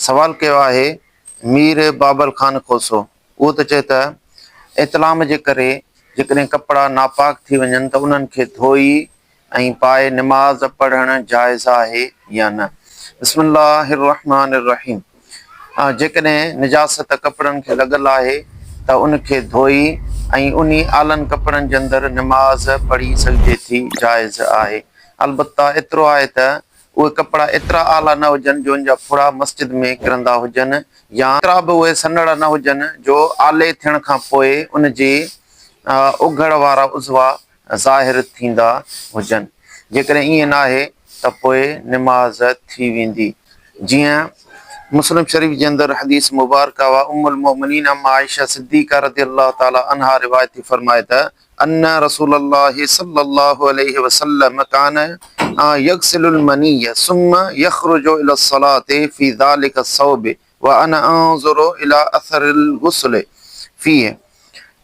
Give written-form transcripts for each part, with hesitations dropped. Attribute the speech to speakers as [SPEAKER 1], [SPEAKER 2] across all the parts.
[SPEAKER 1] सवाल कयो आहे मीर बाबर खान खोसो। वो तो चए त इतलाम जे करे जेकॾहिं कपड़ा नापाक थी वञनि त उन्हनि खे धोई ऐं पाए नमाज़ पढ़णु जाइज़ आहे या न। बिस्मिल्लाहिर रहमानिर रहीम। जेकॾहिं निजासत कपड़नि खे लॻल आहे त उनखे धोई ऐं उन आलनि कपड़नि जे अंदरि नमाज़ पढ़ी सघिजे थी, जाइज़ आहे। अलबत्ता एतिरो आहे त उहे कपड़ा एतिरा आला न हुजनि जो उनजा फुड़ा मस्जिद में किरंदा हुजनि, या एतिरा बि उहे सन्हड़ा न हुजनि जो आले थियण खां पोइ उनजी उघड़ वारा उज़वा ज़ाहिर थींदा हुजनि। जेकॾहिं ईअं न आहे त पोइ निमाज़ थी वेंदी। जीअं मुस्लिम शरीफ के अंदर हदीस मुबारक वा उम्मुल मोमिनीन अम्मा आयशा सिद्दीक़ा रज़ियल्लाहु ताला अन्हा रिवायत थी फरमाए त अन्न रसूलुल्लाह सल्लल्लाहु अलैहि वसल्लम कान यगसिलुल मनिय सुम्मा यखरुजु इला सलाति फी ज़ालिका सौब व अना अंजुरु इला अथरिल गुस्ल फीह।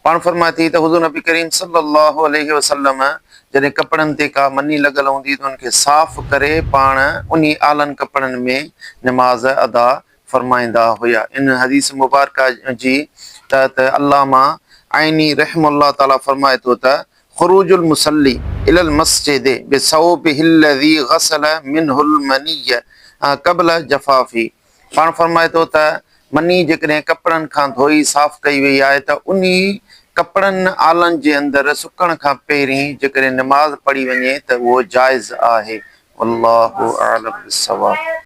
[SPEAKER 1] पाण फरमाए थी त हुज़ूर नबी करीम सल्लल्लाहु अलैहि वसल्लम जॾहिं कपड़नि ते का मनी लॻल हूंदी त उनखे साफ़ करे पाण उन आलनि कपड़नि में नमाज़ अदा फरमाईंदा हुया। इन हदीस मुबारक जी तहत अल्लामा आइनी रहमहुल्लाह ताला फरमाए थो त खुरूजुल मुसल्ली इलल मस्जिद बिसौबिहिल लज़ी गसल मिनहुल मनिय क़ब्ल जफ़ाफ़ी। पाण फरमाए थो त मनी जेकॾहिं कपड़नि खां धोई साफ़ कई वई आहे त उन कपड़नि आलनि जे अंदरि सुकण खां पहिरीं जेकॾहिं नमाज़ पढ़ी वञे त उहो जाइज़ आहे। अल्लाहु आलम बिस्सवाब।